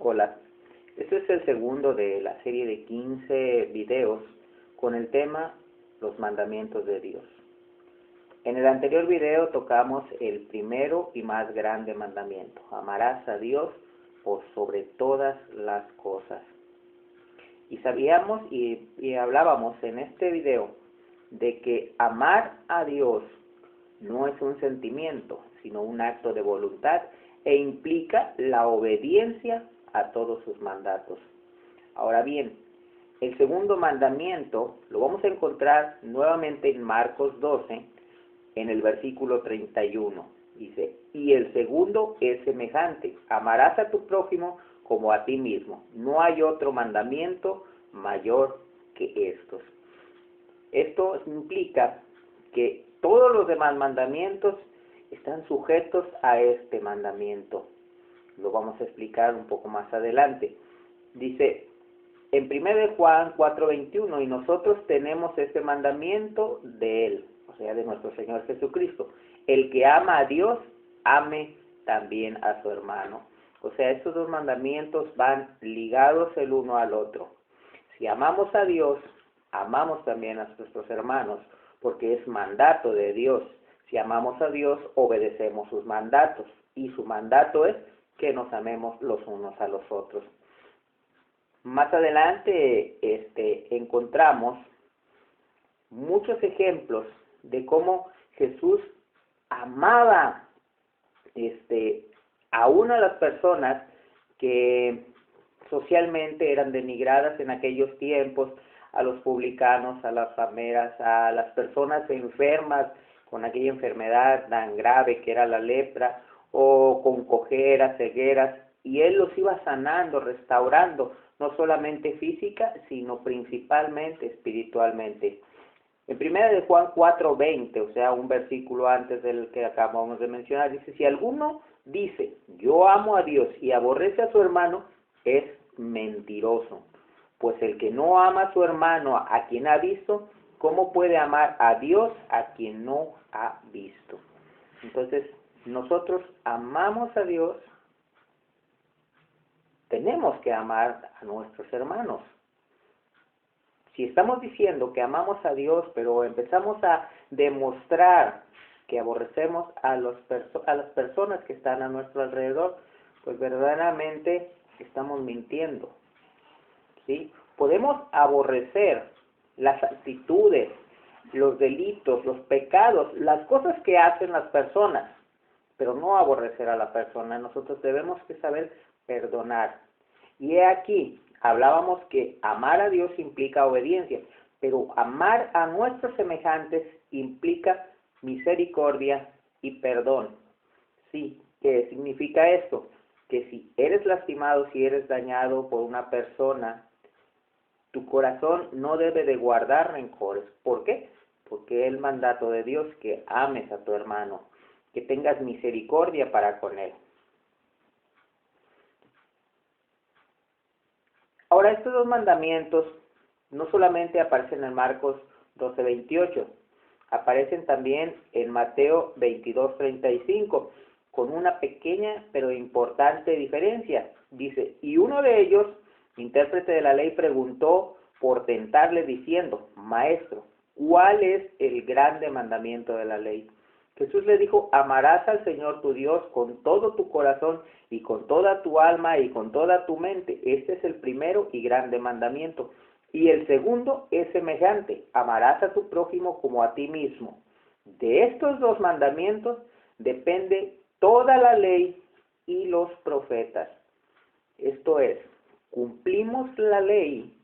Nicolás. Este es el segundo de la serie de 15 videos con el tema Los mandamientos de Dios. En el anterior video tocamos el primero y más grande mandamiento: amarás a Dios por sobre todas las cosas. Y sabíamos y hablábamos en este video de que amar a Dios no es un sentimiento, sino un acto de voluntad e implica la obediencia a todos sus mandatos. Ahora bien, el segundo mandamiento lo vamos a encontrar nuevamente en Marcos 12, en el versículo 31. Dice, y el segundo es semejante: amarás a tu prójimo como a ti mismo. No hay otro mandamiento mayor que estos. Esto implica que todos los demás mandamientos están sujetos a este mandamiento. Lo vamos a explicar un poco más adelante. Dice en 1 Juan 4:21, y nosotros tenemos este mandamiento de Él, o sea, de nuestro Señor Jesucristo: el que ama a Dios, ame también a su hermano. O sea, estos dos mandamientos van ligados el uno al otro. Si amamos a Dios, amamos también a nuestros hermanos, porque es mandato de Dios. Si amamos a Dios, obedecemos sus mandatos, y su mandato es que nos amemos los unos a los otros. Más adelante encontramos muchos ejemplos de cómo Jesús amaba a una de las personas que socialmente eran denigradas en aquellos tiempos, a los publicanos, a las rameras, a las personas enfermas con aquella enfermedad tan grave que era la lepra, o con cojeras, cegueras, y Él los iba sanando, restaurando, no solamente física, sino principalmente espiritualmente. En 1 Juan 4:20, o sea, un versículo antes del que acabamos de mencionar, dice, si alguno dice, yo amo a Dios, y aborrece a su hermano, es mentiroso. Pues el que no ama a su hermano a quien ha visto, ¿cómo puede amar a Dios a quien no ha visto? Entonces, nosotros amamos a Dios, tenemos que amar a nuestros hermanos. Si estamos diciendo que amamos a Dios, pero empezamos a demostrar que aborrecemos a las personas que están a nuestro alrededor, pues verdaderamente estamos mintiendo. ¿Sí? Podemos aborrecer las actitudes, los delitos, los pecados, las cosas que hacen las personas, pero no aborrecer a la persona. Nosotros debemos que saber perdonar. Y he aquí, hablábamos que amar a Dios implica obediencia, pero amar a nuestros semejantes implica misericordia y perdón. Sí, ¿qué significa esto? Que si eres lastimado, si eres dañado por una persona, tu corazón no debe de guardar rencores. ¿Por qué? Porque es el mandato de Dios que ames a tu hermano, que tengas misericordia para con él. Ahora, estos dos mandamientos no solamente aparecen en Marcos 12:28, aparecen también en Mateo 22:35, con una pequeña pero importante diferencia. Dice, y uno de ellos, intérprete de la ley, preguntó por tentarle diciendo, Maestro, ¿cuál es el grande mandamiento de la ley? Jesús le dijo, amarás al Señor tu Dios con todo tu corazón y con toda tu alma y con toda tu mente. Este es el primero y grande mandamiento. Y el segundo es semejante, amarás a tu prójimo como a ti mismo. De estos dos mandamientos depende toda la ley y los profetas. Esto es, cumplimos la ley,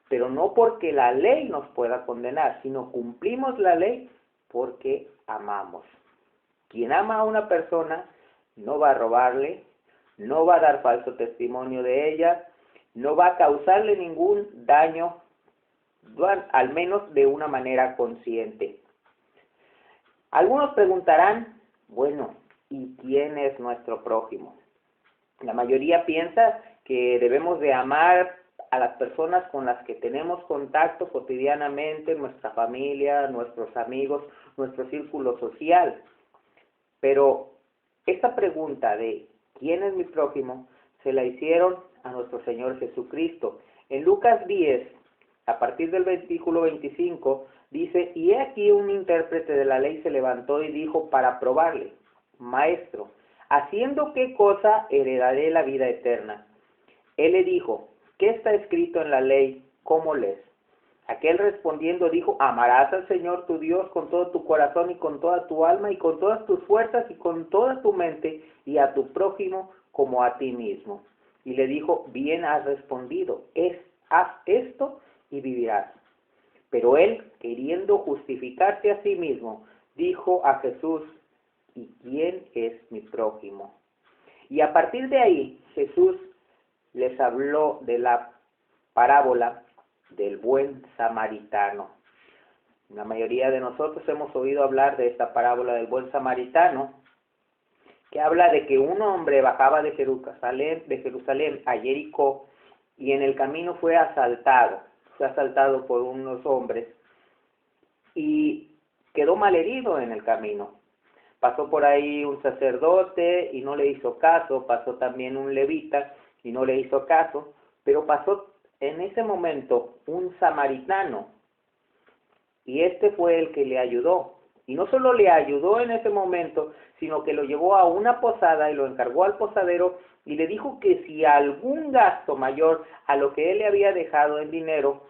pero no porque la ley nos pueda condenar, sino cumplimos la ley porque amamos. Quien ama a una persona no va a robarle, no va a dar falso testimonio de ella, no va a causarle ningún daño, al menos de una manera consciente. Algunos preguntarán, bueno, ¿y quién es nuestro prójimo? La mayoría piensa que debemos de amar a las personas con las que tenemos contacto cotidianamente, nuestra familia, nuestros amigos, nuestro círculo social. Pero esta pregunta de ¿quién es mi prójimo? se la hicieron a nuestro Señor Jesucristo. En Lucas 10, a partir del versículo 25, dice, y he aquí un intérprete de la ley se levantó y dijo para probarle, Maestro, ¿haciendo qué cosa heredaré la vida eterna? Él le dijo, ¿qué está escrito en la ley? ¿Cómo lees? Aquel respondiendo dijo, amarás al Señor tu Dios con todo tu corazón y con toda tu alma y con todas tus fuerzas y con toda tu mente y a tu prójimo como a ti mismo. Y le dijo, bien has respondido, haz esto y vivirás. Pero él, queriendo justificarse a sí mismo, dijo a Jesús, ¿y quién es mi prójimo? Y a partir de ahí, Jesús les habló de la parábola del buen samaritano. La mayoría de nosotros hemos oído hablar de esta parábola del buen samaritano, que habla de que un hombre bajaba de Jerusalén a Jericó y en el camino fue asaltado por unos hombres y quedó malherido en el camino. Pasó por ahí un sacerdote y no le hizo caso, pasó también un levita y no le hizo caso, pero pasó en ese momento un samaritano y este fue el que le ayudó. Y no solo le ayudó en ese momento, sino que lo llevó a una posada y lo encargó al posadero y le dijo que si algún gasto mayor a lo que él le había dejado en dinero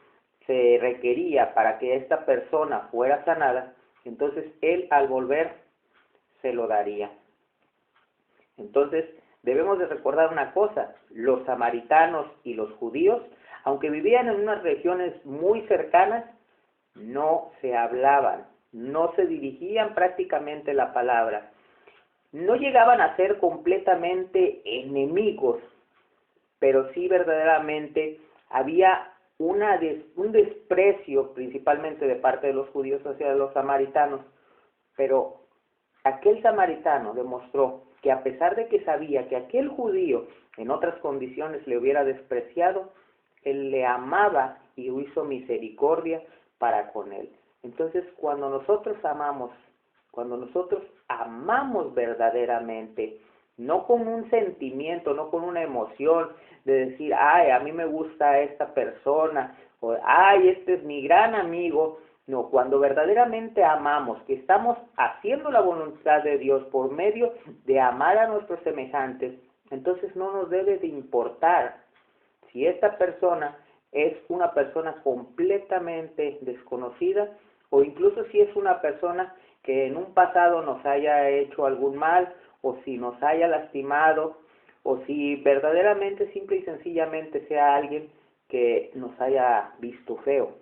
se requería para que esta persona fuera sanada, entonces él al volver se lo daría. Entonces debemos de recordar una cosa, los samaritanos y los judíos, aunque vivían en unas regiones muy cercanas, no se hablaban, no se dirigían prácticamente la palabra, no llegaban a ser completamente enemigos, pero sí verdaderamente había un desprecio principalmente de parte de los judíos hacia los samaritanos, pero aquel samaritano demostró que a pesar de que sabía que aquel judío en otras condiciones le hubiera despreciado, él le amaba y hizo misericordia para con él. Entonces, cuando nosotros amamos verdaderamente, no con un sentimiento, no con una emoción de decir, ay, a mí me gusta esta persona, o ay, este es mi gran amigo. No, cuando verdaderamente amamos, que estamos haciendo la voluntad de Dios por medio de amar a nuestros semejantes, entonces no nos debe de importar si esta persona es una persona completamente desconocida o incluso si es una persona que en un pasado nos haya hecho algún mal o si nos haya lastimado o si verdaderamente simple y sencillamente sea alguien que nos haya visto feo.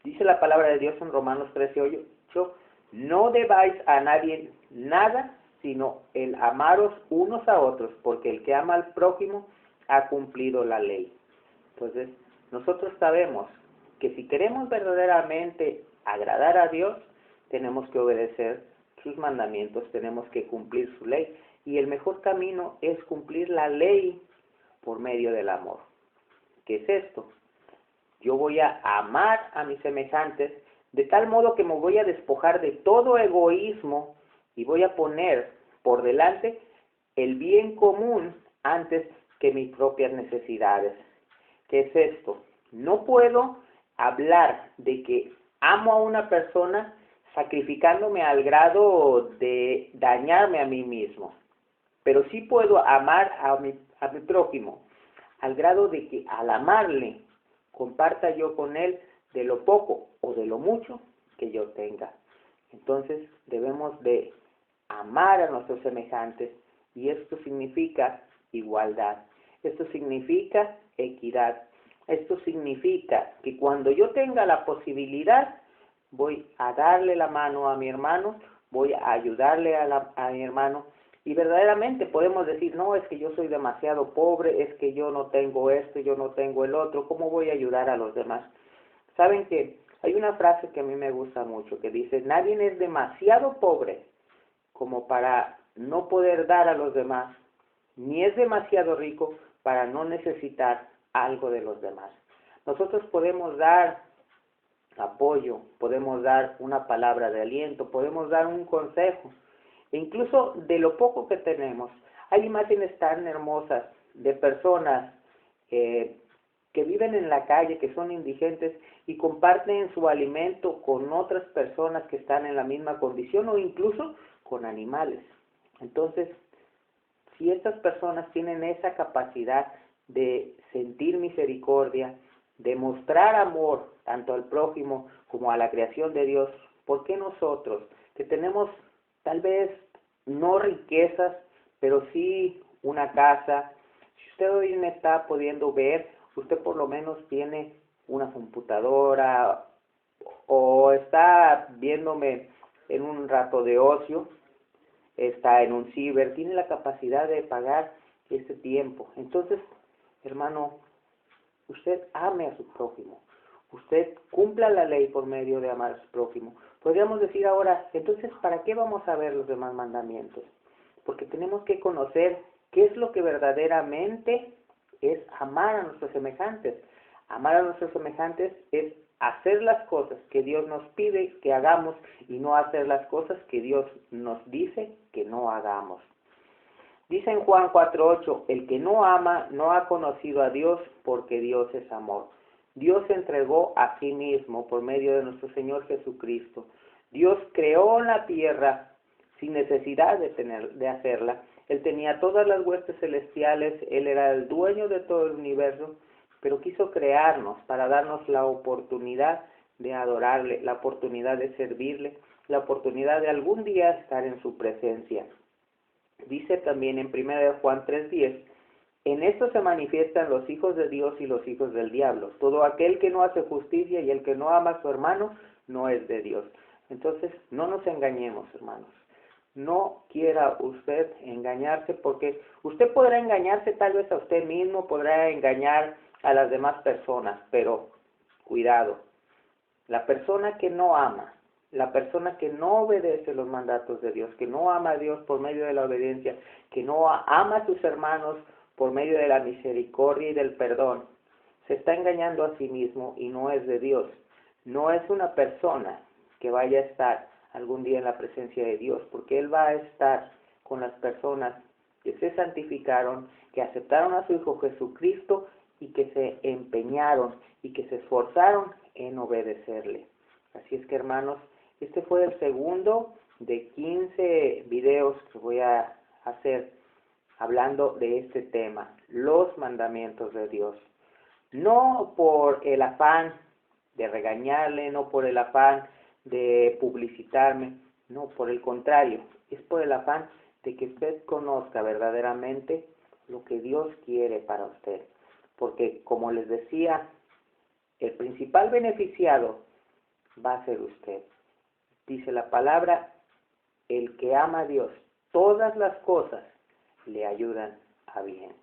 Dice la palabra de Dios en Romanos 13:8, no debáis a nadie nada, sino el amaros unos a otros, porque el que ama al prójimo ha cumplido la ley. Entonces, nosotros sabemos que si queremos verdaderamente agradar a Dios, tenemos que obedecer sus mandamientos, tenemos que cumplir su ley. Y el mejor camino es cumplir la ley por medio del amor. ¿Qué es esto? Yo voy a amar a mis semejantes de tal modo que me voy a despojar de todo egoísmo y voy a poner por delante el bien común antes que mis propias necesidades. ¿Qué es esto? No puedo hablar de que amo a una persona sacrificándome al grado de dañarme a mí mismo, pero sí puedo amar a mi prójimo al grado de que al amarle comparta yo con él de lo poco o de lo mucho que yo tenga. Entonces debemos de amar a nuestros semejantes y esto significa igualdad, esto significa equidad, esto significa que cuando yo tenga la posibilidad voy a darle la mano a mi hermano, voy a ayudarle a mi hermano. Y verdaderamente podemos decir, no, es que yo soy demasiado pobre, es que yo no tengo esto, yo no tengo el otro, ¿cómo voy a ayudar a los demás? Saben que hay una frase que a mí me gusta mucho, que dice, nadie es demasiado pobre como para no poder dar a los demás, ni es demasiado rico para no necesitar algo de los demás. Nosotros podemos dar apoyo, podemos dar una palabra de aliento, podemos dar un consejo, e incluso de lo poco que tenemos, Hay imágenes tan hermosas de personas que viven en la calle, que son indigentes y comparten su alimento con otras personas que están en la misma condición o incluso con animales. Entonces, si estas personas tienen esa capacidad de sentir misericordia, de mostrar amor tanto al prójimo como a la creación de Dios, ¿por qué nosotros, que tenemos tal vez no riquezas, pero sí una casa? Si usted hoy me está pudiendo ver, usted por lo menos tiene una computadora o está viéndome en un rato de ocio, está en un ciber, tiene la capacidad de pagar ese tiempo. Entonces, hermano, usted ame a su prójimo, usted cumpla la ley por medio de amar a su prójimo. Podríamos decir ahora, entonces, ¿para qué vamos a ver los demás mandamientos? Porque tenemos que conocer qué es lo que verdaderamente es amar a nuestros semejantes. Amar a nuestros semejantes es hacer las cosas que Dios nos pide que hagamos y no hacer las cosas que Dios nos dice que no hagamos. Dice en Juan 4:8, el que no ama no ha conocido a Dios, porque Dios es amor. Dios se entregó a sí mismo por medio de nuestro Señor Jesucristo. Dios creó la tierra sin necesidad de hacerla. Él tenía todas las huestes celestiales, Él era el dueño de todo el universo, pero quiso crearnos para darnos la oportunidad de adorarle, la oportunidad de servirle, la oportunidad de algún día estar en su presencia. Dice también en 1 Juan 3:10, en esto se manifiestan los hijos de Dios y los hijos del diablo. Todo aquel que no hace justicia y el que no ama a su hermano no es de Dios. Entonces, no nos engañemos, hermanos. No quiera usted engañarse, porque usted podrá engañarse tal vez a usted mismo, podrá engañar a las demás personas, pero cuidado, la persona que no ama, la persona que no obedece los mandatos de Dios, que no ama a Dios por medio de la obediencia, que no ama a sus hermanos por medio de la misericordia y del perdón, se está engañando a sí mismo y no es de Dios. No es una persona que vaya a estar algún día en la presencia de Dios, porque Él va a estar con las personas que se santificaron, que aceptaron a su Hijo Jesucristo y que se empeñaron y que se esforzaron en obedecerle. Así es que, hermanos, este fue el segundo de 15 videos que voy a hacer hablando de este tema, los mandamientos de Dios. No por el afán de regañarle, no por el afán de publicitarme, no, por el contrario, es por el afán de que usted conozca verdaderamente lo que Dios quiere para usted. Porque, como les decía, el principal beneficiado va a ser usted. Dice la palabra, el que ama a Dios, todas las cosas le ayudan a bien.